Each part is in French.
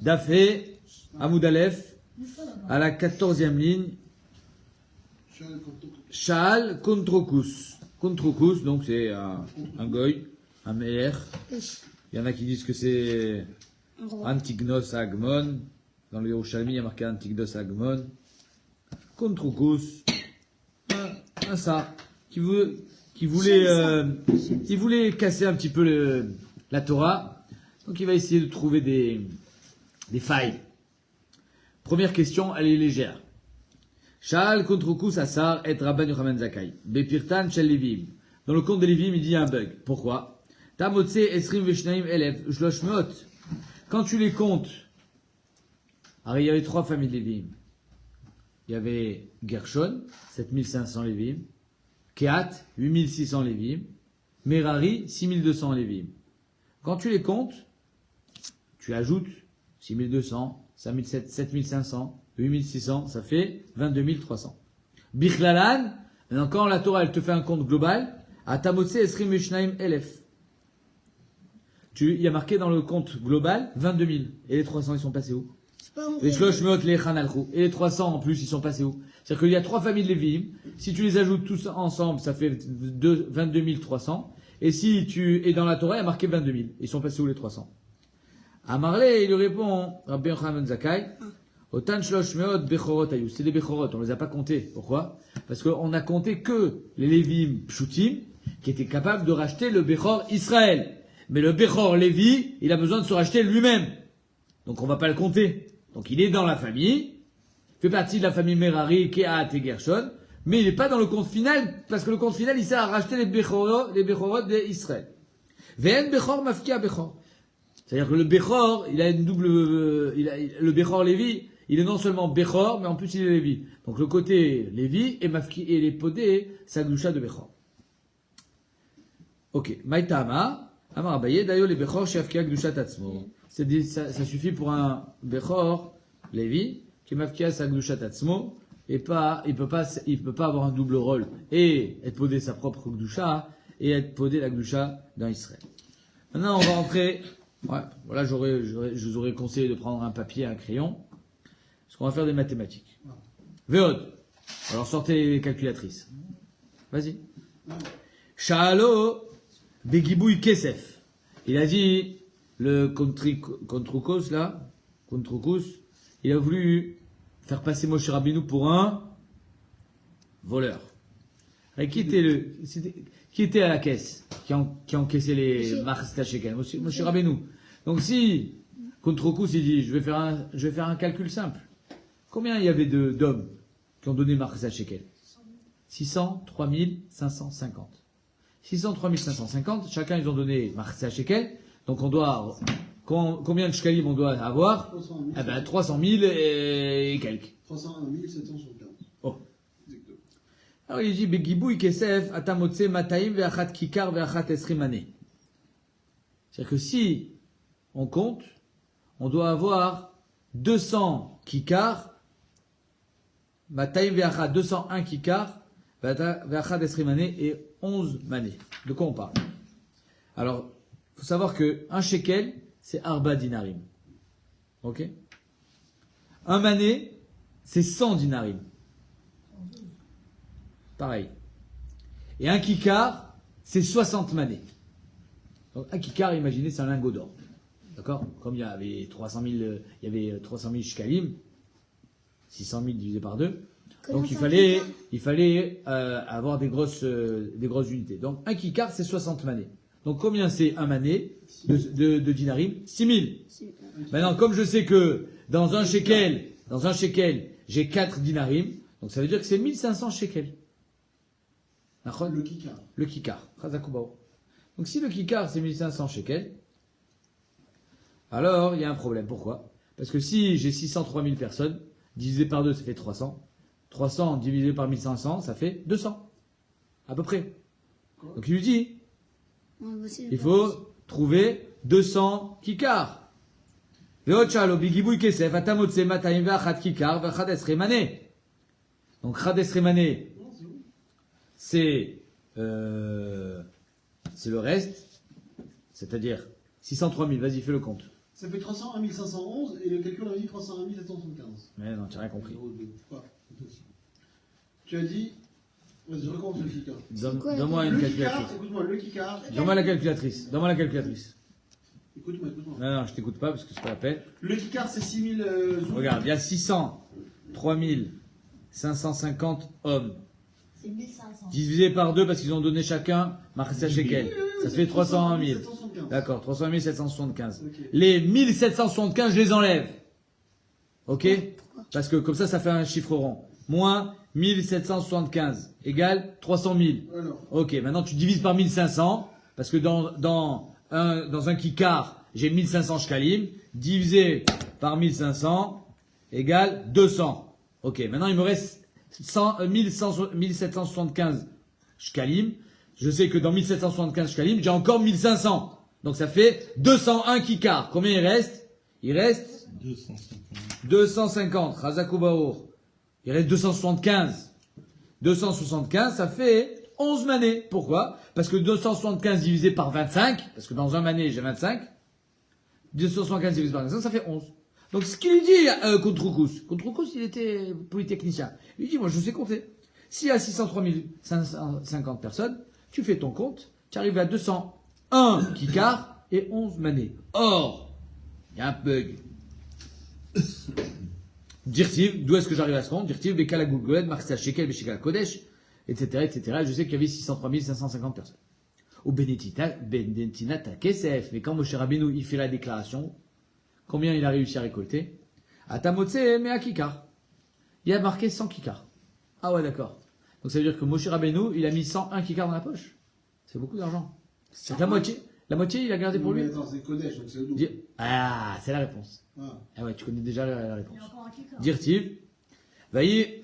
Dafé, Hamoud Aleph, à la 14e ligne. Sha'al Kontrokus. Kontrokus, donc c'est un goy, un meler. Il y en a qui disent que c'est Antignos Agmon. Dans le Yerushalmi, il y a marqué Antignos Agmon. Kontrokus. Un ça. Qui voulait casser un petit peu la Torah. Donc il va essayer de trouver des failles. Première question, elle est légère. Sha'al Kontrokus Asar et Rabban Yochanan Zakai. Bepirtan Shel Levim. Dans le compte des Levim, il dit il y a un bug. Pourquoi? Tamotse Esrim Veshnaim Elef Shloshmot. Quand tu les comptes, alors il y avait 3 familles de Levim. Il y avait Gershon, 7500 Levim. Kehat, 8600 Levim. Merari, 6200 Levim. Quand tu les comptes, tu ajoutes 6200, 7500, 8600, ça fait 22300. Bichlalan, maintenant quand la Torah elle te fait un compte global, à Tamotse Esrim Veshnaim Elef. Il y a marqué dans le compte global 22 000. Et les 300 ils sont passés où? Les Shloshmot, les Chanalchou. Et les 300 en plus ils sont passés où? C'est-à-dire qu'il y a 3 familles de Lévim. Si tu les ajoutes tous ensemble, ça fait 22 300. Et si tu es dans la Torah, il y a marqué 22 000. Ils sont passés où les 300? À Marley, il lui répond, Rabbi Yochanan Zakai, Otan Shloshmot Bechorot Ayou. C'est des Bechorot, on les a pas comptés. Pourquoi? Parce qu'on a compté que les Lévim Pshutim, qui étaient capables de racheter le Bechor Israël. Mais le Bechor Lévi, il a besoin de se racheter lui-même. Donc on va pas le compter. Donc il est dans la famille, fait partie de la famille Merari, Kehat et Gershon, mais il n'est pas dans le compte final, parce que le compte final, il sert à racheter les Bechorot d'Israël. Ve'en Bechor mafkia Bechor. C'est-à-dire que le Bechor, il a une double, le Bechor Lévi, il est non seulement Bechor, mais en plus il est Lévi. Donc le côté Lévi et mafki et les podés, c'est Agdusha de Bechor. Ok. Maïtama. Amar Abaye, d'ailleurs, les Bechor, Shafkia Gdushat Atzmo. Ça suffit pour un Bechor, Lévi, qui mafkia sa Gdushat Atzmo, et pas, il peut pas avoir un double rôle, et être podé sa propre Gdusha, et être podé la Gdusha dans Israël. Maintenant, on va rentrer, voilà, je vous aurais conseillé de prendre un papier, un crayon, parce qu'on va faire des mathématiques. Veod. Alors, sortez les calculatrices. Vas-y. Sha'alo, Begibouy Kesef. Il a dit, le Kontroukos, là, Kontroukos, il a voulu faire passer Moshe Rabbeinu pour un voleur. Et qui était à la caisse, qui encaissait les Mars Shekel? Moshe Rabbeinu. Donc si, Kontroukos, il dit, je vais faire un calcul simple. Combien il y avait d'hommes qui ont donné Mars Shekel? 603 550. 603 550, chacun ils ont donné Marsa Shekel, donc on doit, combien de Shekalim on doit avoir? 300 000. Eh ben, 300 000 et quelques. 300 775. Oh. Alors il dit, Begibouy Kesef, Atamotse Mataim, Veachat Kikar, Veachat Esrimane. C'est-à-dire que si on compte, on doit avoir 200 Kikar, Mataim, Veachat, 201 Kikar, Veachat Esrimane et 11 manées. De quoi on parle? Alors, il faut savoir que un shekel, c'est Arba dinarim. Ok? Un mané, c'est 100 dinarim. Pareil. Et un kikar, c'est 60 manées. Donc, un kikar, imaginez, c'est un lingot d'or. D'accord? Comme il y avait 300 000 shkalim, 600 000 divisé par 2. Donc il fallait avoir des grosses unités. Donc un kikar c'est 60 manées. Donc combien c'est un mané de dinarim? 6 000. Maintenant comme je sais que dans un shekel j'ai 4 dinarim, donc ça veut dire que c'est 1500 shekels. Le kikar. Le kikar. Donc si le kikar c'est 1500 shekels, alors il y a un problème. Pourquoi? Parce que si j'ai 603 000 personnes, divisé par 2 ça fait 300. 300 divisé par 1500, ça fait 200. À peu près. Donc il lui dit, il faut trouver 200 kikar. Donc Chades Remane, c'est le reste, c'est-à-dire 603 000, vas-y fais le compte. Ça fait 301 511 et le calcul a dit 301 775. Mais non, tu n'as rien compris. Quoi? Tu as dit. Vas-y, je recommence le kikar. Donne-moi une Le kikar, calculatrice. écoute-moi, le kikar. Donne-moi la calculatrice. Donne-moi la calculatrice. Écoute-moi. Non, non, je t'écoute pas parce que c'est pas la peine. Le kikar, c'est 6000 zouks. Regarde, il y a 600, 3550 hommes. C'est 1500. Divisé par 2 parce qu'ils ont donné chacun Marissa Shekel. Ça fait 301 000. 775. D'accord, 301 775. Ok. Les 1775, je les enlève. Ok? Parce que comme ça fait un chiffre rond. Moins 1775 égale 300 000. Alors, Ok, maintenant tu divises par 1500, parce que dans un kikar, j'ai 1500 shkalim, divisé par 1500 égale 200. Ok, maintenant il me reste 1775 shkalim. Je sais que dans 1775 shkalim, j'ai encore 1500. Donc ça fait 201 kikar. Combien il reste? Il reste 250. Chazakou Baour. Il reste 275. 275, ça fait 11 manées. Pourquoi? Parce que 275 divisé par 25, parce que dans un mané, j'ai 25. 275 divisé par 25, ça fait 11. Donc, ce qu'il lui dit, Kontroukus, il était polytechnicien. Il lui dit, moi, je sais compter. S'il y a 603 550 personnes, tu fais ton compte, tu arrives à 201 kikar et 11 manées. Or, il y a un bug. Dirtiv, d'où est-ce que j'arrive à ce compte? Dirtiv, Bekala Goulgoed, Marcel Shekel, Beshekal Kodesh, etc., etc. Je sais qu'il y avait 603 550 personnes. Au Benetina Kesef. Mais quand Moshe Rabbeinu, il fait la déclaration, combien il a réussi à récolter? Atamotse, Mea Kikar. Il a marqué 100 kikar. Ah ouais, d'accord. Donc ça veut dire que Moshe Rabbeinu, il a mis 101 kikar dans la poche. C'est beaucoup d'argent. C'est la moitié. La moitié, il a gardé pour lui. mais attends, c'est Kodesh, donc c'est le double. Ah, c'est la réponse. Ah. Ah ouais, tu connais déjà la Il réponse. y a encore un kicker. Dirtiv, vaillez,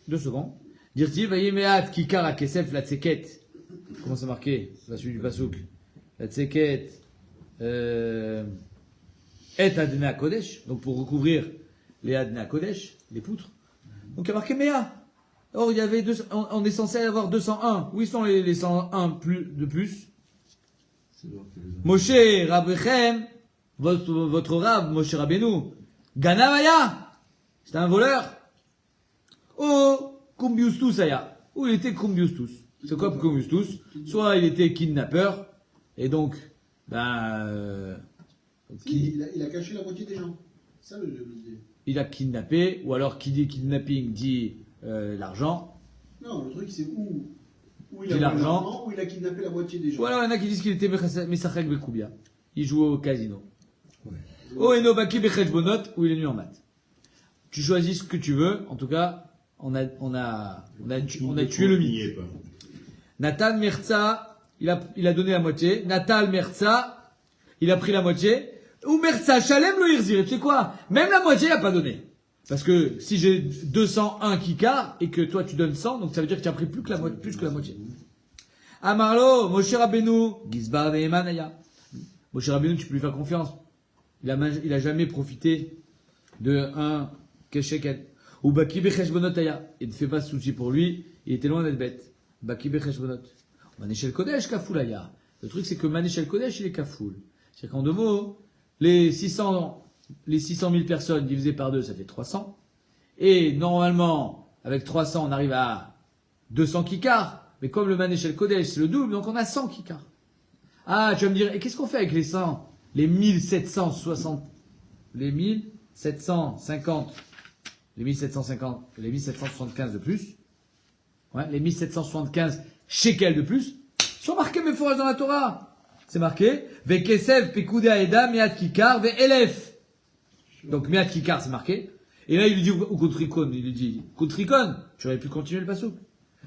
2 secondes. Dirtiv, vaillez meat kikar a kesef la tseket. Comment c'est marqué? La suite du pasouk. La tseket, et adna kodesh. Donc pour recouvrir les adna kodesh, les poutres. Donc il y a marqué mea. Or il y avait on est censé avoir 201. Où sont les 101 de plus? Moshe Rabrechem, votre rab, Moshe Rabbeinu, Ganavaya, c'était un voleur. Oh, Kumbiustus Aya. Où il était Kumbiustus? C'est quoi Kumbiustus? Soit il était kidnappeur, et donc, Si, il a caché la moitié des gens. Ça le dit. il a kidnappé, ou alors qui dit kidnapping dit l'argent. Non, le truc c'est où il Dit a l'argent. l'argent, où il a kidnappé la moitié des gens. Voilà, il y en a qui disent qu'il était Mesachek Bekoubia. Il jouait au casino. Oh, Eno Baki Bechejbonot, où il est nu en maths. Tu choisis ce que tu veux. En tout cas, on a tué le mythe. Natal Merza, il a donné la moitié. Natal Merza, il a pris la moitié. Ou Merza, Shalem le Hirzir. Tu sais quoi? Même la moitié, il a pas donné. Parce que si j'ai 201 kikar et que toi tu donnes 100, donc ça veut dire que tu as pris plus que la moitié. Amarlo, Moshe Rabbeinu, Gizbar Neemanaya. Moshe Rabbeinu, tu peux lui faire confiance. Il a jamais profité de un Kesheket. Ou Baki Becheshbonotaya. Et ne fais pas de souci pour lui, il était loin d'être bête. Baki Becheshbonot. Maneshel Kodesh, Kafoulaya. Le truc, c'est que Maneshel Kodesh, il est Kafoul. C'est-à-dire qu'en 2 mots, les 600 000 personnes divisées par 2, ça fait 300. Et normalement, avec 300, on arrive à 200 kikars. Mais comme le Maneshel Kodesh, c'est le double, donc on a 100 kikars. Ah, tu vas me dire, et qu'est-ce qu'on fait avec les 100? Les 1750, les 1775 de plus. Ouais, les 1775 shekels de plus. Sont marqués mes fourrages dans la Torah. C'est marqué, Vekesev, Pekuda Eda, Meat Kikar, Ve'elef. Donc, Meat Kikar, c'est marqué. Et là, il lui dit, ou Kontrikon, il lui dit, Kontrikon, tu aurais pu continuer le pasouk.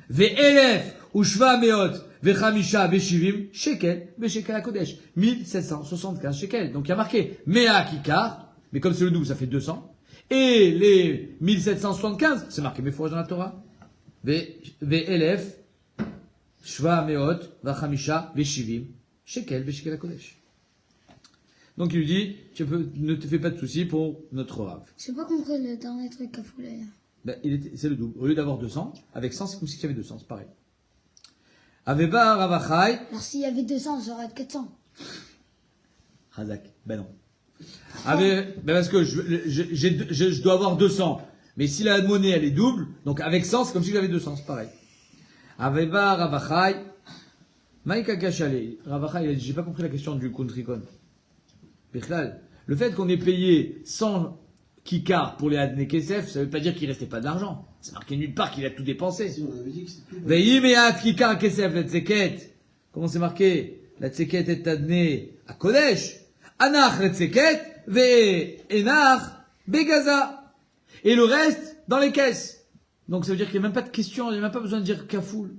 Ve'elef, Ushva Meot, Ve'chamisha, Ve'shivim, shekel, Ve'shekel HaKodesh. 1775 shekels. Donc, il y a marqué, Mea Kikar, mais comme c'est le double, ça fait 200. Et les 1775, c'est marqué mes fourrages dans la Torah. Ve'elef, Shva Meot, Ve'chamisha, Ve'shivim, shekel, Ve'shekel HaKodesh. Donc il lui dit, ne te fais pas de soucis pour notre rave. Je n'ai pas compris le dernier truc à fouler. C'est le double. Au lieu d'avoir 200, avec 100, c'est comme si tu avais 200, c'est pareil. Aveba Ravachai. Alors s'il y avait 200, j'aurais 400. Razak. Ben non. Ah, ben parce que je dois avoir 200. Mais si la monnaie, elle est double, donc avec 100, c'est comme si j'avais 200, c'est pareil. Aveva Ravachai. Maïka Kachale. Ravachai, il a dit, j'ai pas compris la question du Kuntrikon. Bichlal. Le fait qu'on ait payé 100 kikar pour les Adne Kesef, ça veut pas dire qu'il restait pas d'argent. C'est marqué nulle part qu'il a tout dépensé. Si, on avait dit que c'était tout. Veillez, mais à kikar Kesef, la tzeket. Comment c'est marqué? La tzeket est Adne à Kodesh. Anach la tzeket, ve enach begaza. Et le reste, dans les caisses. Donc ça veut dire qu'il n'y a même pas de question, il n'y a même pas besoin de dire kafoul.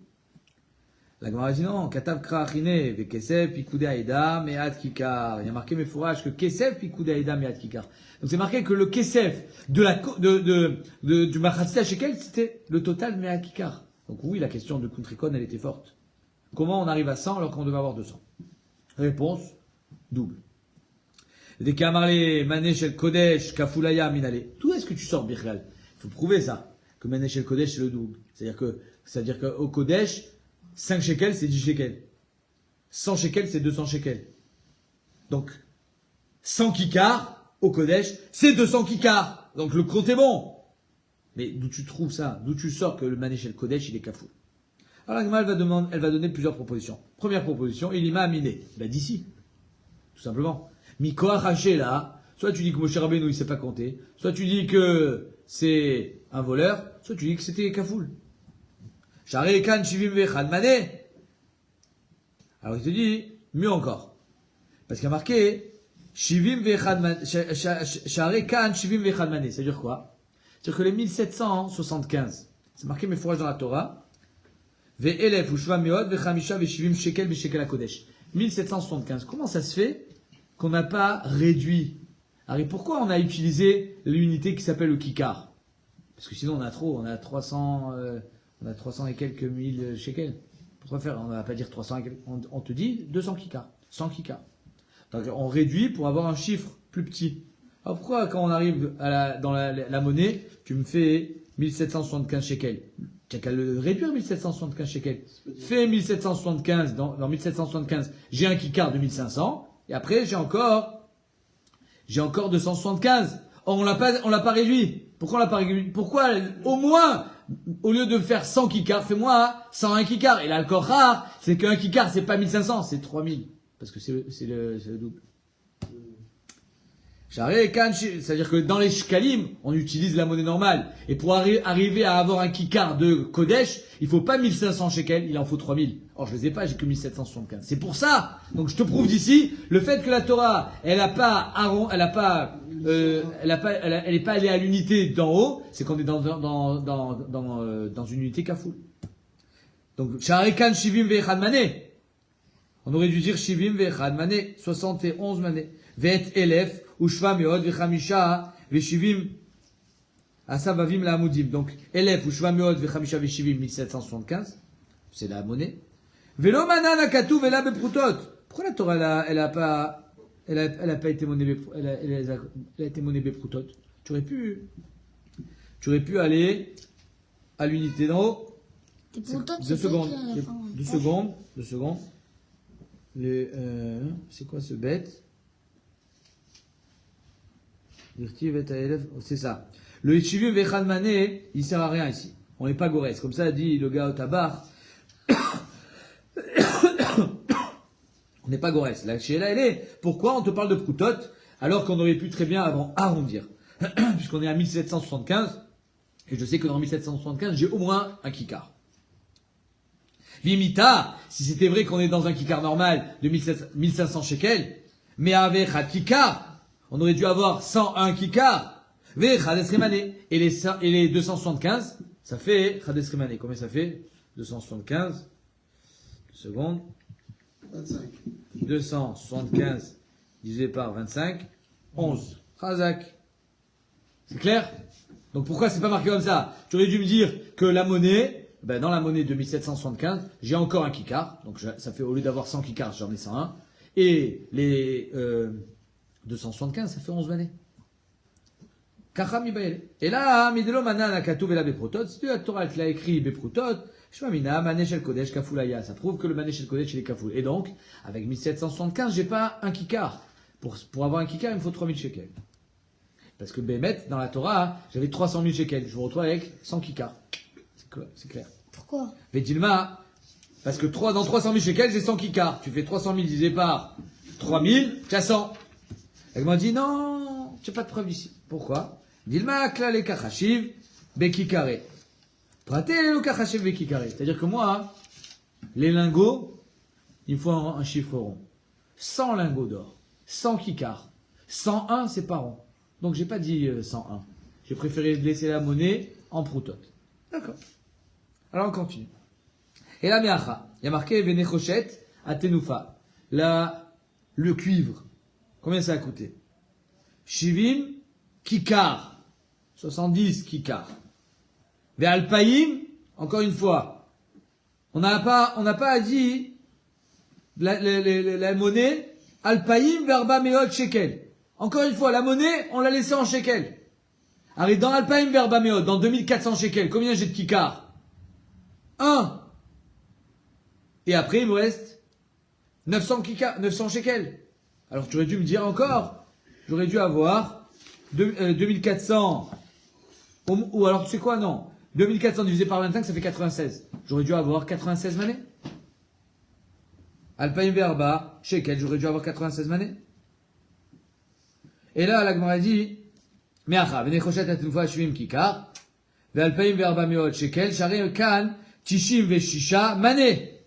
La Gemara dit non, katav krachine, ve kesef, pikoudé aïda, me'at kikar. Il y a marqué mes fourrages que kesef, pikoudé aïda, me'at kikar. Donc c'est marqué que le kesef du machatzita shekel, c'était le total me'at kikar. Donc oui, la question de Kuntrikon, elle était forte. Comment on arrive à 100 alors qu'on devait avoir 200? Réponse, double. Dès qu'à marlé, Manesh el Kodesh, Kafulaya, Minale. D'où est-ce que tu sors, Birchal? Il faut prouver ça. Que Manesh el Kodesh, c'est le double. C'est-à-dire qu'au Kodesh, 5 shekels, c'est 10 shekels. 100 shekels, c'est 200 shekels. Donc, 100 kikars, au Kodesh, c'est 200 kikars. Donc, le compte est bon. Mais d'où tu trouves ça? D'où tu sors que le Manesh el Kodesh, il est Kafoul? Alors, la Gemara, elle va donner plusieurs propositions. Première proposition, il m'a aminé. Ben, d'ici. Tout simplement. Mikoach haché là, soit tu dis que Moshe Rabbeinu il sait pas compter, soit tu dis que c'est un voleur, soit tu dis que c'était Kafoul. Share kan shivim vechad mané. Alors il te dit, mieux encore. Parce qu'il y a marqué, shivim vechad mané, share kan shivim vechad mané. Ça veut dire quoi? C'est-à-dire que les 1775, c'est marqué mes fourrages dans la Torah, ve'elef ushva meod vechamisha veshivim shekel veshekel hakodesh. 1775. Comment ça se fait qu'on n'a pas réduit? Alors, pourquoi on a utilisé l'unité qui s'appelle le kikar? Parce que sinon on a trop, on a 300 et quelques mille shekels. Pourquoi faire? On ne va pas dire 300 et quelques, on te dit 200 kikars, 100 kikars. Donc on réduit pour avoir un chiffre plus petit. Alors pourquoi quand on arrive dans la monnaie, tu me fais 1775 shekels? Tu n'as qu'à le réduire 1775 shekels. Fais 1775, dans 1775, j'ai un kikar de 1500. Et après, j'ai encore 275. Or, on l'a pas réduit. Pourquoi on l'a pas réduit? Pourquoi, au moins, au lieu de faire 100 kikars, fais-moi 101 kikars. Et là, le corps rare, c'est qu'un kikar, c'est pas 1500, c'est 3000. Parce que c'est le double. C'est-à-dire que dans les shkalim, on utilise la monnaie normale. Et pour arriver à avoir un kikar de Kodesh, il faut pas 1500 shekels, il en faut 3000. Or, je les ai pas, j'ai que 1775. C'est pour ça. Donc, je te prouve d'ici, le fait que la Torah, elle est pas allée à l'unité d'en haut, c'est qu'on est dans une unité kafoul. Donc, Sharekan Shivim Ve'echad Mané. On aurait dû dire Shivim Ve'echad Mané, 71 Mané. Ve'et Elef, Ushva Meod, Ve'chamisha, Ve'shivim, Asavavim la Amoudim. Donc, Elef, Ushva Meod, Ve'chamisha, Ve'shivim, 1775. C'est la monnaie. Ve'lo manan akatu ve'la beprutot. Pourquoi la Torah, elle a pas été monnaie, elle a été monnaie beprutot? Tu aurais pu aller à l'unité d'en haut. Deux secondes. C'est quoi ce bête? C'est ça. Le Yeshivim Vechad Mané, il sert à rien ici. On n'est pas Gorès. Comme ça dit le gars au tabar. On n'est pas Gorès. La Sheila, elle est. Pourquoi on te parle de Proutot alors qu'on aurait pu très bien arrondir? Puisqu'on est à 1775. Et je sais que dans 1775, j'ai au moins un kikar. Vimita, si c'était vrai qu'on est dans un kikar normal de 1500 shekels, mais avec un kikar, on aurait dû avoir 101 kikar, et les 275, ça fait Chadesrimane. Combien ça fait? 275, 2 secondes. 25. 275 divisé par 25, 11. Chazak. C'est clair? Donc pourquoi c'est pas marqué comme ça? Tu aurais dû me dire que la monnaie, dans la monnaie de 1775, j'ai encore un kikar. Donc ça fait, au lieu d'avoir 100 kikars, j'en ai 101. Et les 275, ça fait 11 années. Et là, Midelo Manan Akatu Vela Beprutot, si la Torah l'a écrit Beprutot, Shmamina, Manesh El Kodesh Kafulaya. Ça prouve que le Manesh El Kodesh il est Kafoul. Et donc, avec 1775, j'ai pas un kikar. Pour avoir un kikar, il me faut 3000 shekels. Parce que Bémet, dans la Torah, j'avais 300 000 shekels. Je me retrouve avec 100 kikar. C'est clair. Pourquoi? Vedilma, parce que dans 300 000 shekels, j'ai 100 kikar. Tu fais 300 000 divisé par 3000, tu as 100. Elle m'a dit, non, tu n'as pas de preuve ici. Pourquoi? Dilma, kla le kachashiv, bekikare. Praté le kachashiv, bekikare. C'est-à-dire que moi, les lingots, il me faut un chiffre rond. 100 lingots d'or, 100 kikars, 101 c'est pas rond. Donc j'ai pas dit 101. J'ai préféré laisser la monnaie en proutote. D'accord. Alors on continue. Et la miacha, il y a marqué venechochet atenoufa. Le cuivre, combien ça a coûté? Shivim kikar, 70 kikars. Ve'alpaïm, encore une fois, on n'a pas dit la monnaie, alpaïm verba meot shekel. Encore une fois, la monnaie, on l'a laissée en shekel. Alors, dans alpaïm verba meot, dans 2400 shekels, combien j'ai de kikar? 1. Et après, il me reste 900 kikar, 900 shekels. Alors, tu aurais dû me dire encore, j'aurais dû avoir 2400, ou alors, tu sais quoi, non. 2400 divisé par 25, ça fait 96. J'aurais dû avoir 96 manées. Alpaïm verba, shekel, j'aurais dû avoir 96 manées. Et là, la Gemara dit, Meacha, venechochet atenoufa shivim kikar, ve'alpaïm verba meot shekel, shari kan, tishim veshisha mané.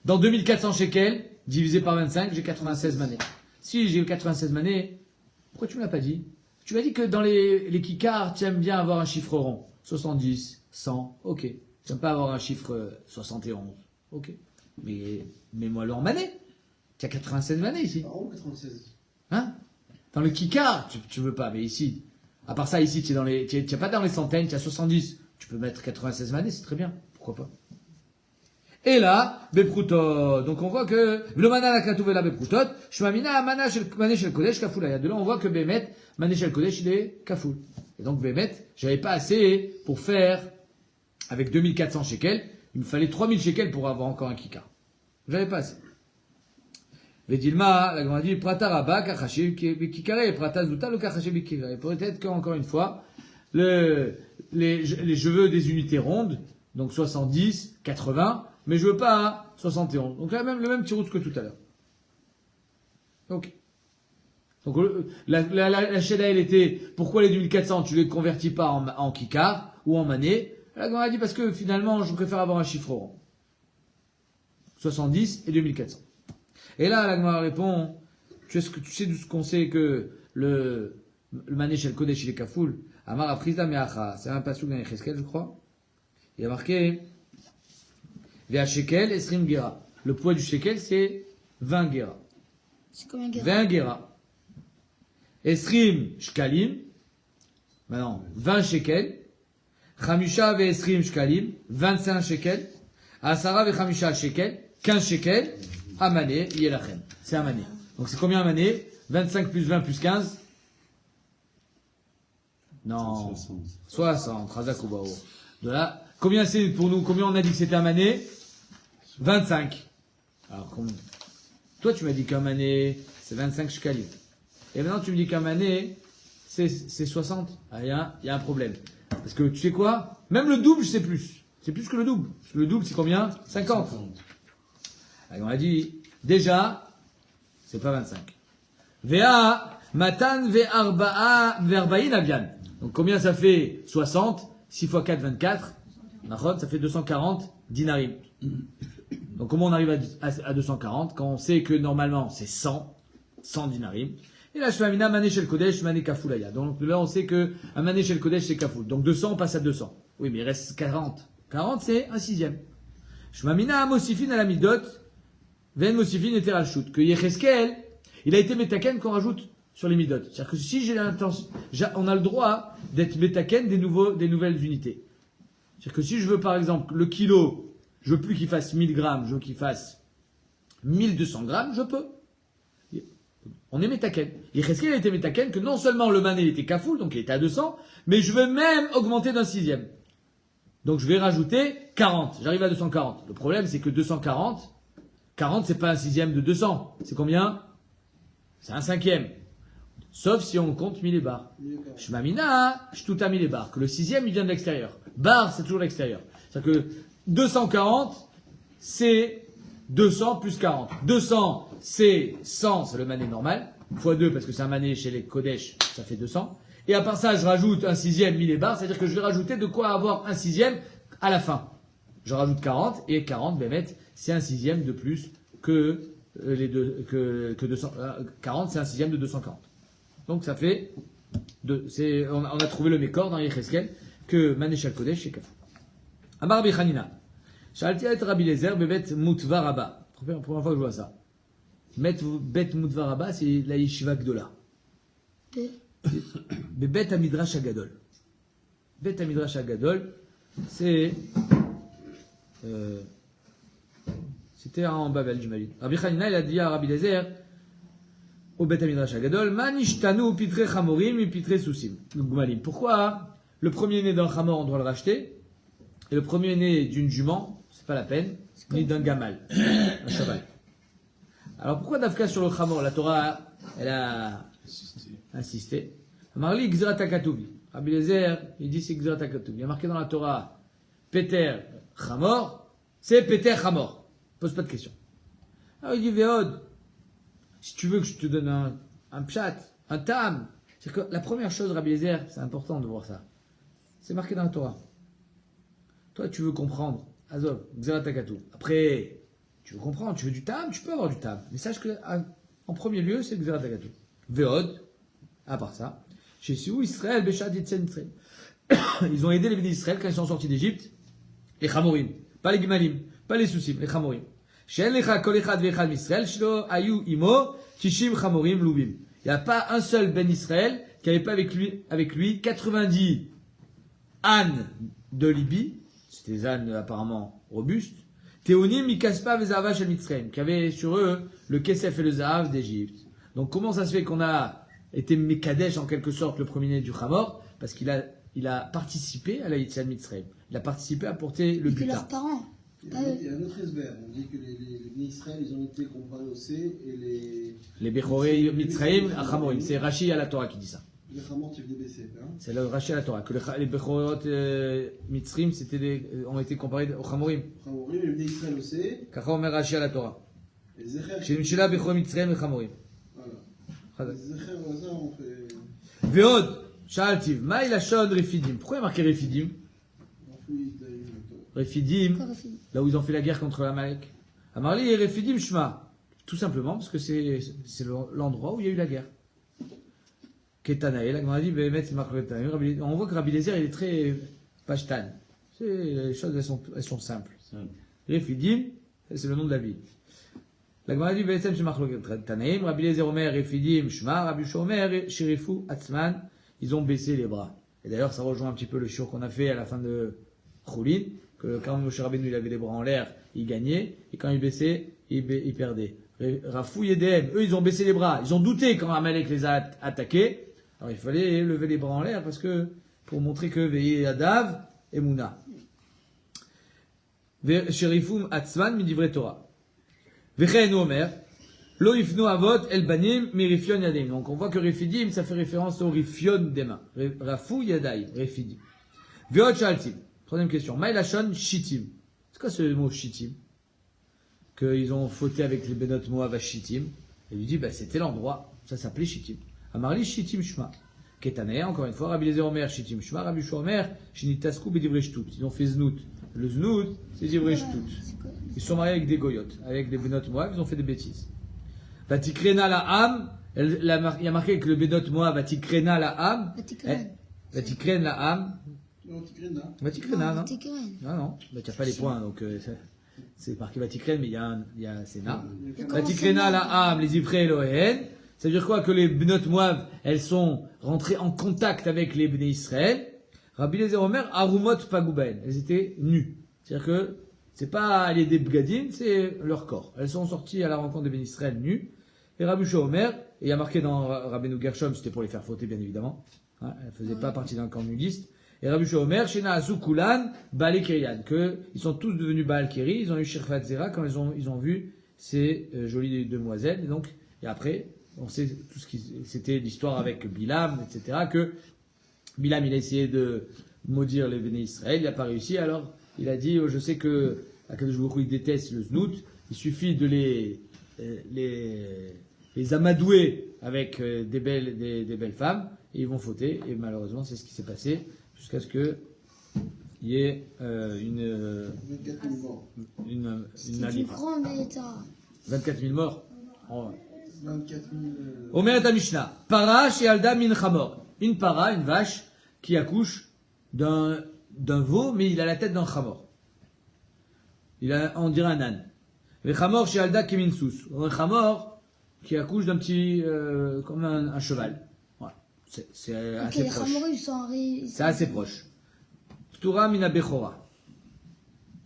Dans 2400 shekels, divisé par 25, j'ai 96 manées. Si j'ai eu 96 manées, pourquoi tu me l'as pas dit? Tu m'as dit que dans les kikars, tu aimes bien avoir un chiffre rond. 70, 100, ok. Tu n'aimes pas avoir un chiffre 71, ok. Mais mets-moi-le en manées. Tu as 96 manées ici. Par où 96? Hein? Dans le kikar, tu veux pas, mais ici. À part ça, ici, tu es pas dans les centaines, tu as 70. Tu peux mettre 96 manées, c'est très bien. Pourquoi pas? Et là, Beproutot. Donc on voit que, Vlomana la katouve la Beproutot, Shmamina Mana shel Kodesh Kafoulaya. De là, on voit que Bémet, Mané shel Kodesh, il est Kafoul. Et donc Bémet, j'avais pas assez pour faire, avec 2400 shekels, il me fallait 3000 shekels pour avoir encore un kikar. J'avais pas assez. Vedilma, la grande dit, Prata Rabba, Kachashiv Kikare, Prata Zuta, le Kachashiv Kikare. Peut-être qu'encore une fois, je veux des unités rondes, donc 70, 80, mais je veux pas 71. Donc là, le même petit route que tout à l'heure. Ok. Donc la Sheda, elle était, pourquoi les 2400, tu les convertis pas en kikar ou en mané? La grande a dit, parce que finalement, je préfère avoir un chiffre rond. 70 et 2400. Et là, la Gemara répond, tu sais d'où qu'on sait que le mané shel Kodesh, il est kafoul. Amar aprisa meacha. C'est un pasuk dans Yecheskel, je crois. Il y a marqué, Vea shekel esrim gera. Le poids du shekel, c'est 20 gera. C'est combien de 20 gera. Esrim shkalim. Maintenant, 20 shekels. Chamisha ve esrim shkalim. 25 shekels. Asara ve chamisha shekel. 15 shekels. Amané, yelachem. C'est amané. Donc c'est combien amané? 25 plus 20 plus 15? Non. 60. Razakubao. De là, combien c'est pour nous? Combien on a dit que c'était amané? 25. Alors, combien? Toi, tu m'as dit qu'un mané, c'est 25 shkalim. Et maintenant, tu me dis qu'un mané, c'est 60. Ah, il y a un problème. Parce que tu sais quoi? Même le double, c'est plus. C'est plus que le double. Parce que le double, c'est combien? 50. Alors, on a dit, déjà, c'est pas 25. Vea, matan ve'arba'a ve'arba'in avian. Donc, combien ça fait 60? 6 x 4, 24. Ça fait 240 dinarim. Donc, comment on arrive à 240 quand on sait que normalement c'est 100 dinarim. Et là, Shmamina mané shel Kodesh, mané kafoulaya. Donc là, on sait que un mané shel Kodesh, c'est kafoul. Donc 200, on passe à 200. Oui, mais il reste 40. 40, c'est un sixième. Shmamina mosifin à la midot, ven mosifin et teralchut. Que Yecheskel, il a été métaken qu'on rajoute sur les midot. C'est-à-dire que si j'ai l'intention, on a le droit d'être métaken des nouvelles unités. C'est-à-dire que si je veux, par exemple, le kilo, je veux plus qu'il fasse 1000 grammes, je veux qu'il fasse 1200 grammes, je peux. On est métaken. Yecheskel a été métaken que non seulement le mané était kafoul, donc il était à 200, mais je veux même augmenter d'un sixième. Donc je vais rajouter 40. J'arrive à 240. Le problème, c'est que 240, 40, c'est pas un sixième de 200. C'est combien? C'est un cinquième. Sauf si on compte millibar. Shmamina, shtuta millibar. Que le sixième, il vient de l'extérieur. Bar, c'est toujours l'extérieur. C'est-à-dire que 240, c'est 200 plus 40. 200, c'est 100, c'est le mané normal. Fois 2, parce que c'est un mané chez les Kodesh, ça fait 200. Et à part ça, je rajoute un sixième millibar. C'est-à-dire que je vais rajouter de quoi avoir un sixième à la fin. Je rajoute 40, et 40, Bémet, c'est un sixième de plus que les deux, que 200, 40, c'est un sixième de 240. Donc ça fait, on a trouvé le mécor dans Yecheskel, que Manéchal Kodesh chez Kafou. Amar Bichanina. Shaltia et Rabbi Lezer, bebet mutvaraba. Première fois que je vois ça. Bet mutvaraba, c'est la yeshiva gdola. Bebet amidrash agadol. Bet amidrash agadol, c'est, c'était en Babel, j'imagine. Rabbi Hanina, il a dit à Rabbi Lezer, au Bet Midrash Agadol, Manishtanu pitre chamorim et pitre sousim. Pourquoi le premier-né d'un chamor, on doit le racheter, et le premier-né d'une jument, c'est pas la peine, ni d'un gamal, un cheval. Alors pourquoi d'Afka sur le chamor? La Torah, elle a insisté. Marli Gzratakatuvi. Rabbi Lezer, il dit c'est Gzratakatuvi. Il y a marqué dans la Torah, Peter chamor, c'est Peter chamor. Pose pas de question. Alors il dit Véod, si tu veux que je te donne un pshat, un tam, c'est que la première chose, Rabbi Lezer, c'est important de voir ça. C'est marqué dans la Torah. Toi, tu veux comprendre, Azov, Xeratakatu. Après, tu veux comprendre, tu veux du tam, tu peux avoir du tam. Mais sache que, en premier lieu, c'est Xeratakatu. Veod, à part ça, chez Siou, Israël, Béchat, Yitzen, Israël. Ils ont aidé les bénis d'Israël quand ils sont sortis d'Égypte. Les Chamorim, pas les Gimalim, pas les Sousim, les Chamorim. Il n'y a pas un seul Ben Israël qui n'avait pas avec lui 90 ânes de Libye, c'était des ânes apparemment robustes, Théonim, Mikaspa, Vezava, Shel Mitzrayim, qui avaient sur eux le Kesef et le Zahav d'Égypte. Donc comment ça se fait qu'on a été Mekadesh en quelque sorte le premier-né du Chamor? Parce qu'il a participé à la Yetziat Mitzrayim. Il a participé à porter le butin. Que leurs parents. Il y a un autre esber. On dit que les Bnei Israël, ils ont été comparés au C et les Bechorei Mitzrayim à Chamorim. C'est Rashi à la Torah qui dit ça. Les Chamor, tu venais baisser. Hein? C'est le Rashi à la Torah. Que les Bechorot Mitzrayim ont été comparés aux Chamorim. Chamorim et les Bnei Israël au C. Kacha Omer Rashi à la Torah. Et Zecher. Chez Mishela Bechorot Mitzrayim et Chamorim. Voilà. Zecher, ça, on fait. Veod, Shaltiv, Maï Lachon Refidim. Pourquoi il y a marqué Refidim? Refidim, là où ils ont fait la guerre contre l'Amalek. Amarli et Refidim Shma. Tout simplement parce que c'est l'endroit où il y a eu la guerre. Ketanae, la Gemara dit, on voit que Rabbi Lezer, il est très pashtan. Les choses, elles sont simples. Refidim, c'est le nom de la ville. La Gemara dit, Rabbi Lezer Omer, Refidim Shma, Rabbi Shomer, Sherifu, Atzman, ils ont baissé les bras. Et d'ailleurs, ça rejoint un petit peu le shiur qu'on a fait à la fin de Choulin, que quand Moshe Rabbeinu il avait les bras en l'air, il gagnait, et quand il baissait, il perdait. Rafou Yedem, eux ils ont baissé les bras, ils ont douté quand Amalek les a attaqués, alors il fallait lever les bras en l'air parce que, pour montrer que Veillé Adav et Mouna. Sherifoum Atzman midivre Torah. Vechen Omer, Lo ifnu avot el banim mi rifion yadim. Donc on voit que Refidim ça fait référence au rifion des mains. Rafou Yadai, Refidim. Veot Shaltim. Troisième question. Maïlachon Shittim. C'est quoi ce mot Shittim? Qu'ils ont fauté avec les Benot Moab à Shittim. Et lui dit, c'était l'endroit. Ça s'appelait Shittim. Amarli Shittim Shma. Ketane, encore une fois, Rabbi Lezer Omer Shittim Shma, Rabbi Shua Omer Shinitasku Bedivre Shtut. Ils ont fait Znout. Le Znout, c'est Divre Shtut. Ils sont mariés avec des goyotes, avec des Benot Moab, ils ont fait des bêtises. Vatikrena la Ham, il y a marqué que le Benot Moab, Vatikrena la Ham. Vatikren la Ham. Vatikrena, non? Non, tu n'as pas les points, donc c'est marqué Vatikren, mais il y a un Sénat. Vatikrena la Ham, les Ivrei Eloheen. Ça veut dire quoi? Que les Benot Moab, elles sont rentrées en contact avec les Bnei Israël. Rabbi Lezer Omer, Arumot Pagoubaen. Elles étaient nues. C'est-à-dire que c'est pas les Debgadim, c'est leur corps. Elles sont sorties à la rencontre des Bnei Israël nues. Et Rabbi Shua Omer, et il y a marqué dans Rabbeinu Gershom, c'était pour les faire fauter, bien évidemment. Hein, elles faisaient pas partie d'un camp nudiste. Et Rabbi Shua Omer, Shena Asu Kulan, Baal Kerian, que ils sont tous devenus Baal Keri, ils ont eu Shirfat Zera quand ils ont vu ces jolies demoiselles, et donc, et après, on sait tout ce qui, c'était l'histoire avec Bilam, etc., que Bilam, il a essayé de maudire les Béné Israël, il n'a pas réussi, alors il a dit, je sais que Akadosh Baruch Hu, il déteste le znout, il suffit de les amadouer avec des belles femmes, et ils vont fauter, et malheureusement, c'est ce qui s'est passé, jusqu'à ce que il y ait une C'est une grande état. 24 000 morts. 24 000. Omeret à Mishnah. Para chez Alda min chamor. Une para, une vache, qui accouche d'un veau, mais il a la tête d'un chamor. On dirait un âne. Le chamor chez Alda qui min sous. Un chamor qui accouche d'un petit, comme un cheval. Voilà. C'est assez les proche. Khamoris, ils sont C'est assez proche. Ptura mina bechora.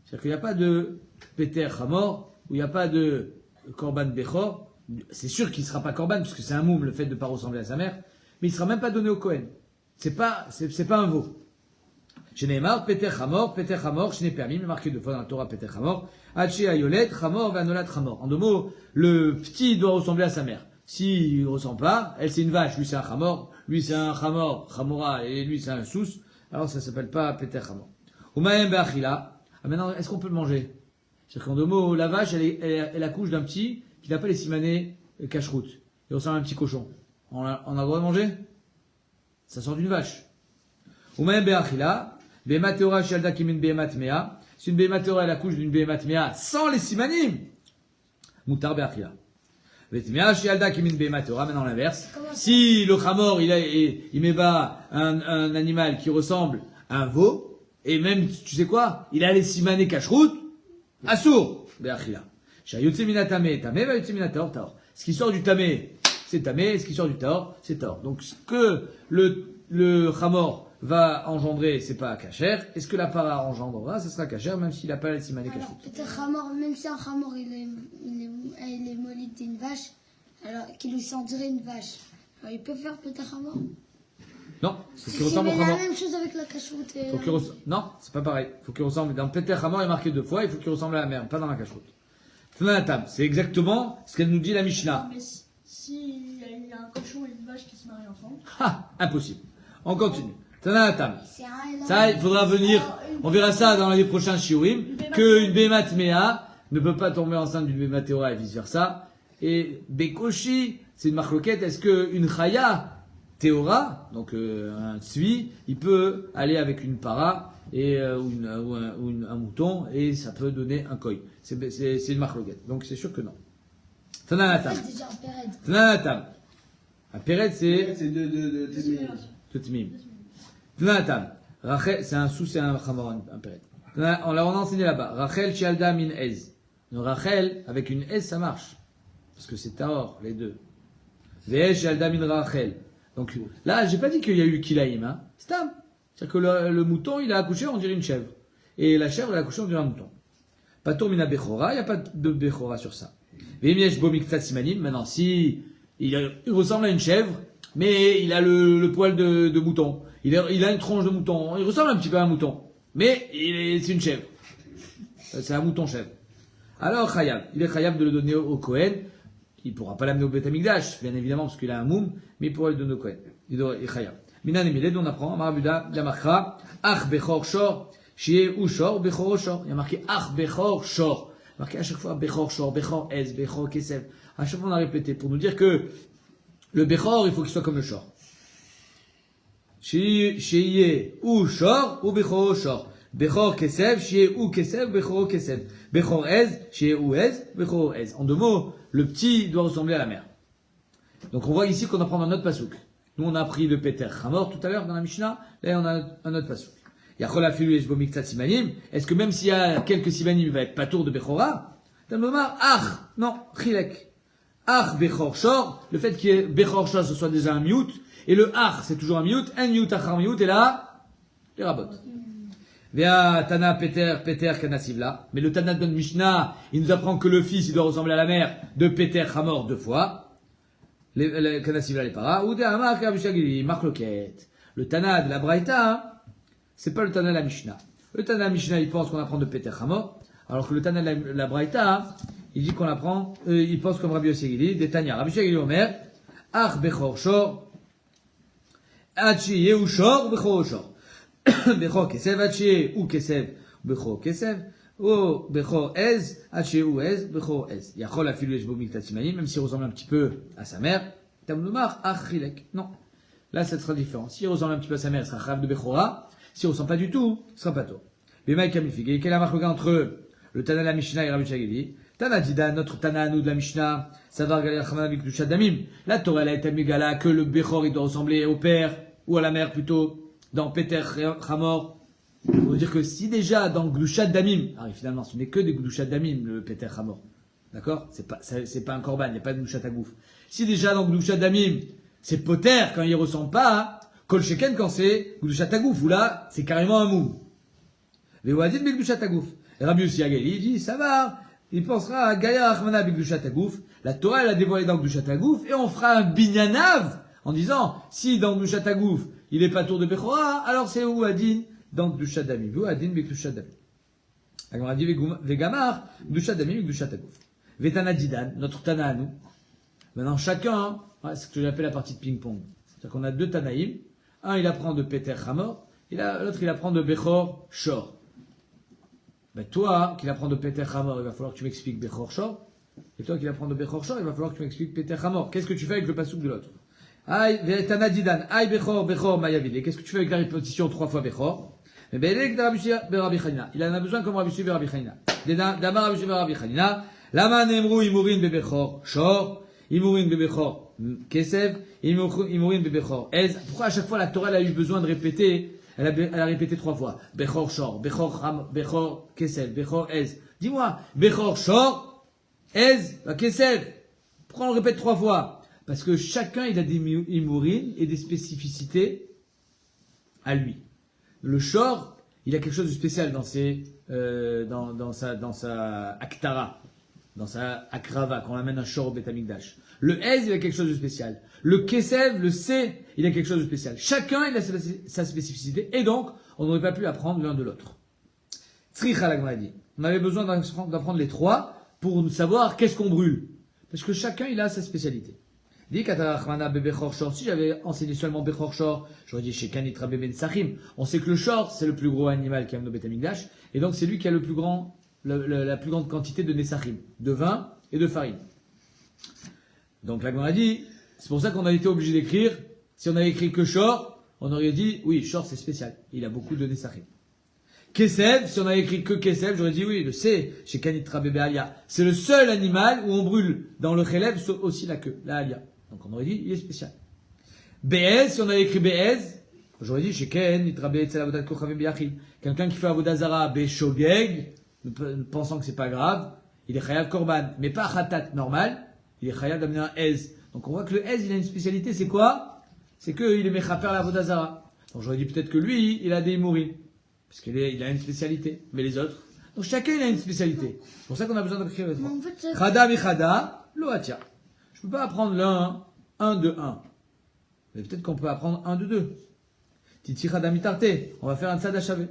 C'est-à-dire qu'il n'y a pas de Peter Chamor, où il n'y a pas de Korban Bechor. C'est sûr qu'il ne sera pas Korban, parce que c'est un moum, le fait de ne pas ressembler à sa mère, mais il ne sera même pas donné au Kohen. C'est pas un veau. Chez Neymar, Peter Chamor, je n'ai permis, mais marqué deux fois dans la Torah Peter Chamor, Haché Ayolet, Chamor, Vanolat Chamor. En deux mots, le petit doit ressembler à sa mère. S'il ne ressemble pas, elle c'est une vache, lui c'est un Chamor, lui c'est un Chamor, Chamora, et lui c'est un Sous, alors ça ne s'appelle pas Peter Chamor. Umaem Be'achila. Ah maintenant, est-ce qu'on peut le manger? C'est-à-dire qu'en deux mots, la vache, elle accouche d'un petit qui n'a pas les simanés cache-route. Il ressemble à un petit cochon. On a le droit de manger? Ça sort d'une vache. Umaem Be'achila. Be'emat teora shalda kimin be'emat mea. Si une be'emat teora, elle accouche d'une be'emat mea sans les simanim, mutar be'achila. Ve'tmea shalda kimin be'emat teora, maintenant l'inverse. Si le chamor, il met bas un animal qui ressemble à un veau, et même, tu sais quoi, il a les simanés cache-route, assour, be'achila. Shayutse minatame, tame, va yutse minator, taor. Ce qui sort du tamé, c'est tamé, ce qui sort du taor, c'est taor. Donc, ce que le chamor va engendrer, c'est pas kasher, et ce que la para engendrera, ce sera kasher, même s'il n'a pas les simanés Alors, cache-route. peut-être Khamor, même si un Khamor, il est molide d'une vache, alors qu'il lui sentirait une vache. Alors, il peut faire peut-être Khamor. Non, faut Si qu'il ressemble au mais la chamor. même chose avec la cache-route. Non, c'est pas pareil. Faut qu'il ressemble. Dans Peter Hamor, il est marqué deux fois, il faut qu'il ressemble à la mère, pas dans la cache-route. Tanatam, c'est exactement ce qu'elle nous dit la Mishnah. Mais si il y a un cochon et une vache qui se marient ensemble. Ah, impossible. On continue. Tanatam. C'est un Ça, il faudra venir, on verra ça dans les prochains shiurim, qu'une Bemat Mea ne peut pas tomber enceinte d'une Bemat Teora et vice versa. Et Bekoshi, c'est une marloquette, est-ce qu'une Chaya Théora, donc un tsui, il peut aller avec une para et, un mouton et ça peut donner un koi. C'est une marloquette. Donc c'est sûr que non. Tananatam. C'est déjà un péred. Tananatam. Un péred, c'est C'est de Tutmim. Tananatam. Rachel, c'est un sous, c'est un chamor, un péred. On l'a enseigné là-bas. Rachel Shialda min ez. Donc Rachel, avec une ez, ça marche. Parce que c'est Taor, les deux. Ve'ez Shialda min Rachel. Donc là, j'ai pas dit qu'il y a eu Kilaïm, hein. C'est un. C'est-à-dire que le mouton, il a accouché, on dirait une chèvre. Et la chèvre, elle a accouché, on dirait un mouton. Pas mina Bechora, il n'y a pas de Bechora sur ça. Ve'miesh bo miktat simanim. Maintenant, si il ressemble à une chèvre, mais il a le poil de mouton. Il a une tronche de mouton. Il ressemble un petit peu à un mouton. Mais c'est une chèvre. C'est un mouton chèvre. Alors, Chayab. Il est Chayab de le donner au Kohen. Il ne pourra pas l'amener au Beth Amikdash, bien évidemment, parce qu'il a un moum, mais il pourra le donner au Kohen. Il doit y Chayab. Minan et Miled, on apprend, Marabuda, Yamakra, Ach Bechor Shor, Shie ou Shor, Bechor Shor. Il y a marqué Ach Bechor Shor. Il y a marqué à chaque fois Bechor Shor, Bechor Ez, Bechor Kesev. À chaque fois, on a répété pour nous dire que le Bechor, il faut qu'il soit comme le Shor. Shie ou Shor, ou Bechor Shor. Bechor Kesev, Shie ou Kesev, Bechor Kesev. Bechor Ez, Shie ou Ez, Bechor Ez. En deux mots, le petit doit ressembler à la mère. Donc on voit ici qu'on apprend dans notre pasouk. Nous on a appris le Peter Chamor tout à l'heure dans la Mishnah. Là on a un autre pasouk. Yachol afilu yeshbo miktat simanim. Est-ce que même s'il y a quelques simanim, il va être patour de Bechora? Talmomar, ach, non, chilek. Ach Bechor Shor, le fait qu'il y ait Bechor Shor, ce soit déjà un mute, et le ach c'est toujours un mute, achar mute, et là, les rabots. Vea Tana Peter Kanasivla. Mais le Tana de Mishnah, il nous apprend que le fils, il doit ressembler à la mère de Peter Hamor deux fois. Kanasivla les para. Ou de Hamar Kabishagili, Marloquette. Le Tana de la Braïta, c'est pas le Tana de la Mishnah. Le Tana de la Mishnah, il pense qu'on apprend de Peter Hamor. Alors que le Tana de la Braïta, il dit qu'on apprend, il pense comme Rabbi Yossegili, des Tanya. Rabbi Yossegili Omer, ach bechor shor, achi yehu shor, bechor shor. Bechor kesev, achi ou kesev, bechor kesev, ou bechor ez, achi ou ez, bechor ez. Yachol afilu yeshbo miktat simanim, même s'il ressemble un petit peu à sa mère, tamnumar ach chilek. Non. Là, ça sera différent. S'il ressemble un petit peu à sa mère, il sera chav de bechora. S'il ressemble pas du tout, il sera pas tôt. Bema kamifigé. Quelle est la marque entre le Tana de la Mishnah et Rabbi Shageli? Tana Dida, notre Tana à nous de la Mishnah, Savar Galer Chamana Bikdushat Damim. La Torah, elle a été mégala que le Bechor, il doit ressembler au père, ou à la mère plutôt, dans Peter Chamor. On veut dire que si déjà dans Gdushat Damim, alors finalement, ce n'est que des Gdushat Damim, le Peter Chamor. D'accord? C'est pas un korban, il n'y a pas de Gdushat Agouf. Si déjà dans Gdushat Damim, c'est Poter quand il ressemble pas, Kol Sheken quand c'est Gdushat Agouf, où là, c'est carrément un mou. Ve'wadid Bikdushat Agouf. Rabbi Yossi Agali, il dit, ça va, il pensera à Gaïa Achmana Bikdushat Agouf. La Torah, elle a dévoilé dans Gdushat Agouf, et on fera un binyanav, en disant, si dans Gdushat Agouf, il est pas tour de Bechora, alors c'est où Adin, dans Gdushat Damim. Où Adin Bikdushat Damim. Alors on a dit, Vegamar, Gdushat Damim, Bikdushat Agouf. Vetana Didan, notre Tana à nous. Maintenant, chacun, c'est ce que j'appelle la partie de ping-pong. C'est-à-dire qu'on a deux Tanaïm. Un, il apprend de Peter Chamor, et l'autre, il apprend de Bechor Shor. Ben toi, qui l'apprends de Peter Chamor, il va falloir que tu m'expliques Bechor Shor. Et toi, qui l'apprends de Bechor Shor, il va falloir que tu m'expliques Peter Chamor. Qu'est-ce que tu fais avec le pasouk de l'autre? Aïe, Vetana Didan, aïe Bechor, Bechor, Mayavide. Qu'est-ce que tu fais avec la répétition 3 fois Bechor? Mais ben, il en a besoin comme Rabbi Shimon Rabbi Chanina. D'abord Rabbi Shimon Rabbi Chanina. Lama nemru imurin bebechor shor, imurin bebechor kesev, imurin bebechor ez. Pourquoi à chaque fois la Torah elle a eu besoin de répéter? Elle a répété 3 fois. Bechor shor, bechor kesev, bechor ez. Dis-moi, bechor shor, ez, kesev. Pourquoi on le répète 3 fois? Parce que chacun il a des imurin et des spécificités à lui. Le shor, il a quelque chose de spécial dans sa aktara, dans sa akrava, quand on amène un shor au Beth Amikdash. Le ez, il a quelque chose de spécial. Le kesev, le c, il a quelque chose de spécial. Chacun, il a sa spécificité, et donc, on n'aurait pas pu apprendre l'un de l'autre. Tzricha l'Agma dit. On avait besoin d'apprendre les 3 pour savoir qu'est-ce qu'on brûle. Parce que chacun, il a sa spécialité. Dit si j'avais enseigné seulement Bechor Shor, j'aurais dit chez Kanitra Beben Sachim. On sait que le Shor, c'est le plus gros animal qui a au Beth Amikdash, et donc c'est lui qui a la plus grande quantité de Nesachim, de vin et de farine. Donc l'Agma a dit, c'est pour ça qu'on a été obligé d'écrire, si on avait écrit que Shor, on aurait dit, oui, Shor c'est spécial, il a beaucoup de Nesachim. Kesev, si on avait écrit que Kesev, j'aurais dit oui, le C, chez Kanitra Bebe Alia, c'est le seul animal où on brûle dans le Chelev aussi la queue, la Alia. Donc on aurait dit, il est spécial. Be'ez, si on avait écrit Be'ez, j'aurais dit, chez Ken, Nitra Be'ez, Avodat Kochavim Biachid. Quelqu'un qui fait Avodah Zara, Be'shogeg, pensant que c'est pas grave, il est chayav korban, mais pas khatat normal, il est chayav d'amener un Ez. Donc on voit que le Ez, il a une spécialité, c'est quoi? C'est qu'il est mechaper la Avodah Zara. Donc j'aurais dit peut-être que lui, il a des mouris, parce qu'il a une spécialité, mais les autres. Donc chacun, il a une spécialité. C'est pour ça qu'on a besoin d'écrire les 3. Chada Michada, Loatia. Je peux pas apprendre l'un, 1 de 1. Mais peut-être qu'on peut apprendre 1 de 2. Titi Chada Mitarte. On va faire un tzad achavé.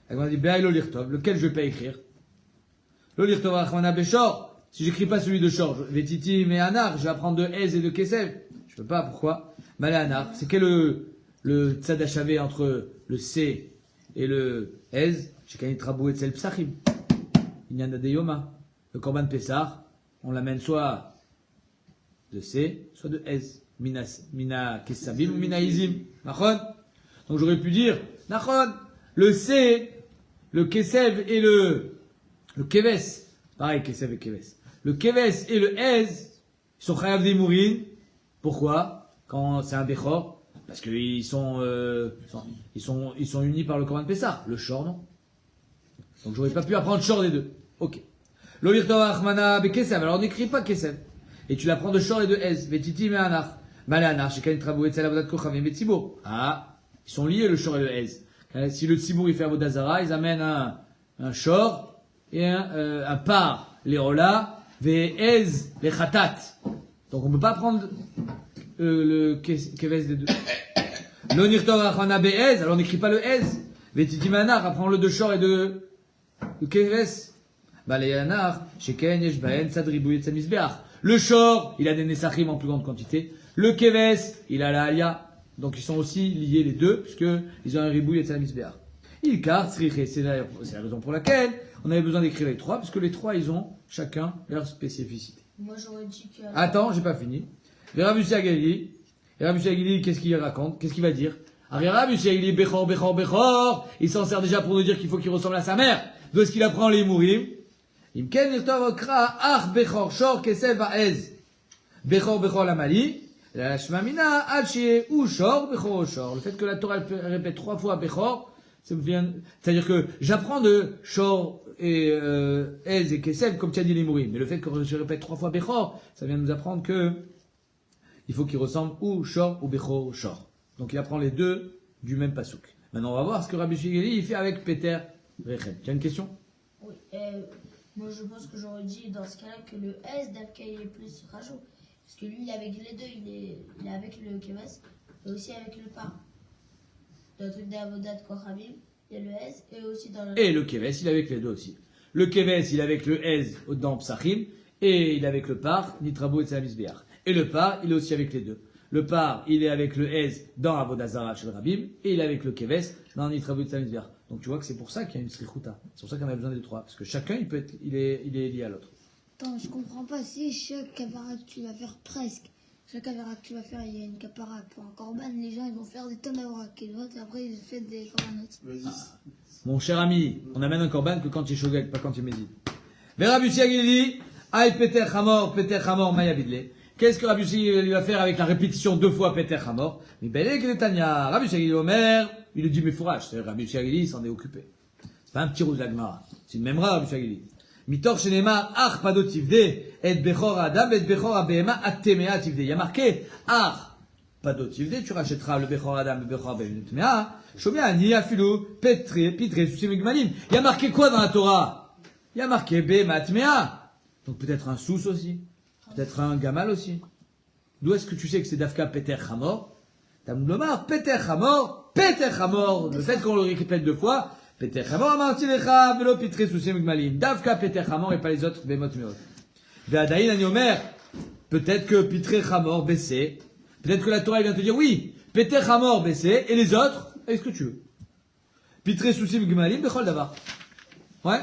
On a dit, Be'ay lo lirtov. Lequel je vais pas écrire? Lo lirtov achmana beshor. Si j'écris pas celui de shor, Vetiti me anar, je vais apprendre de ez et de kesev. Je peux pas, pourquoi? Malé anar. C'est quel le tzad achavé entre le C et le ez? Chez Kanit Rabou et Tsel Psachim. Inyana de Yoma. Le Korban Pessar, on l'amène soit de C, soit de Ez. Mina Kesabim ou Mina Izim. Nachon? Donc j'aurais pu dire, Nachon, le C, le Kesev et le Keves. Pareil, Kesev et Keves. Le Keves et le Ez, ils sont chayav des mourin. Pourquoi? Quand c'est un Bechor? Parce qu'ils sont unis par le Korban Pessah. Le Shor, non. Donc j'aurais pas pu apprendre Shor des deux. Ok. Lo lirtov achmana be Kesev. Alors on n'écrit pas Kesev. Et tu l'apprends de Shor et de Ez. Vetiti me anar. Malé anar. Chez Kanit Rabou et Tsel Avodat Kochavim et Tzibour. Ah. Ils sont liés, le Shor et le Ez. Si le Tzibour il fait Avodah Zara, ils amènent un Shor et un par, les Ola, ve Ez, les Khatat. Donc on peut pas prendre le Keves des deux. Lo nirtov achmana be Ez. Alors on n'écrit pas le Ez. Vetiti me anar. Apprends-le de Shor et de Keves. Malé anar. Chez Ken Yesh Baen Tzad Ribouy et Tzad Mizbeach. Le Shor, il a des Nesachim en plus grande quantité. Le keves, il a la alia. Donc ils sont aussi liés les deux, puisqu'ils ont un ribouille et misbéar. Il carte, c'est la raison pour laquelle on avait besoin d'écrire les trois, parce que les trois, ils ont chacun leur spécificité. Moi, j'aurais dit que. Attends, j'ai pas fini. Rabbi Agali, qu'est-ce qu'il raconte? Qu'est-ce qu'il va dire? Rabbi Agali, Bechor, Bechor, Bechor, il s'en sert déjà pour nous dire qu'il faut qu'il ressemble à sa mère. D'où est-ce qu'il apprend les mourim? Imken nirtov okra, ach, Bechor, Shor, Kesev, Vaez. Bechor, Bechor, la Mali. La Shmamina, Haché, ou Shor, Bechor, Shor. Le fait que la Torah elle répète 3 fois Bechor, c'est-à-dire que j'apprends de Shor et Ez et Kesev, comme tu as dit les mourim. Mais le fait que je répète 3 fois Bechor, ça vient nous apprendre que il faut qu'il ressemble ou Shor ou Bechor Shor. Donc il apprend les deux du même pasouk. Maintenant on va voir ce que Rabbi Shigeli il fait avec Peter Rechem. Tu as une question? Oui, moi je pense que j'aurais dit dans ce cas-là que le S d'Afka il est plus rajout. Parce que lui il est avec les deux, il est avec le Keves et aussi avec le Par. Dans le truc d'Avodat Kochabim, il y a le S et aussi dans le. Et le Keves il est avec les deux aussi. Le Keves il est avec le Ez dans Psachim et il est avec le Par, Nitrabo et Tsamizbeach. Et le Par il est aussi avec les deux. Le Par il est avec le Ez dans Avodah Zarah chez le Rabim et il est avec le Keves dans Nitrabo et Tsamizbeach. Donc tu vois que c'est pour ça qu'il y a une srichuta. C'est pour ça qu'on a besoin des trois. Parce que chacun il est lié à l'autre. Attends, je comprends pas. Si chaque capara que tu vas faire presque, chaque capara que tu vas faire, il y a une capara pour un korban, les gens ils vont faire des tonnes d'aurak et l'autre après ils font des korbanotes. Vas-y. Mon cher ami, on amène un korban que quand il est shogeg, pas quand il médite. Rabbi Shigeli, Aïe Peter Hamor, Maya Bidle. Qu'est-ce que Rabbi Shigeli va faire avec la répétition 2 fois Peter Hamor? Mais Belek et Tanya, Rabbi Shigeli Omer, il le dit mais fourrage, c'est Rabbi Shigeli, il s'en est occupé. C'est pas un petit rouzagmara, c'est une même Rabbi Shigeli. Mitor Shenema, Ach Pado Tivde, et Bechor Adam, et Bechor Abema, Atemea Tivde. Il y a marqué, Ach Pado Tivde, tu rachèteras le Bechor Adam, le Bechor Abema, Shomia, Ni Afilou, Pitre, Susimigmalim. Il y a marqué quoi dans la Torah? Il y a marqué Bema Atmea. Donc peut-être un sous aussi. Peut-être un gamal aussi. D'où est-ce que tu sais que c'est Dafka Peter Hamor? Tamlomar, Peter Hamor, Peter Hamor. Le fait qu'on le répète 2 fois, Peter Hamor, Amartilecha, Velo Pitre, Susimigmalim. Dafka Peter Hamor et pas les autres, Bemot Meot. Ve'adaïn Aniomer. Peut-être que Pitre Hamor baissé. Peut-être que la Torah vient te dire oui. Peter Hamor baissé et les autres, est-ce que tu veux? Pitre Sousim Gmalim, Bechol Davar. Ouais?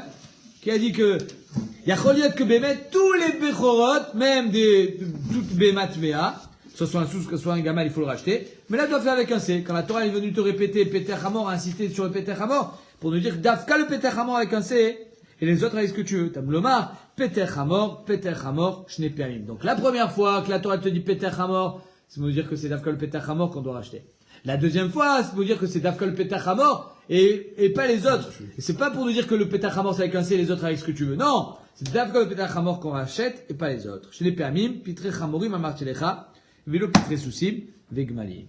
Qui a dit que, Yacholiot que Bémet, tous les Bechorot, même toutes Bémat Mea, que ce soit un sous, que ce soit un gamal, il faut le racheter. Mais là, doit faire avec un C. Quand la Torah est venue te répéter Peter Hamor, insister sur le Peter Hamor, pour nous dire Dafka le Peter Hamor avec un C, et les autres avec ce que tu veux. Tamlomar, Peter Hamor, Shne Peamim. Donc la première fois que la Torah te dit Peter Hamor, c'est pour nous dire que c'est Dafka le Peter Hamor qu'on doit racheter. La deuxième fois, c'est pour dire que c'est Dafka le Peter Hamor et pas les autres. Et c'est pas pour nous dire que le Peter Hamor c'est avec un C et les autres avec ce que tu veux. Non! C'est Dafka le Peter Hamor qu'on rachète et pas les autres. Chez les Peamim, Pitre Hamorim Amartilecha, Velo Pitre Sousim, Vegmalim.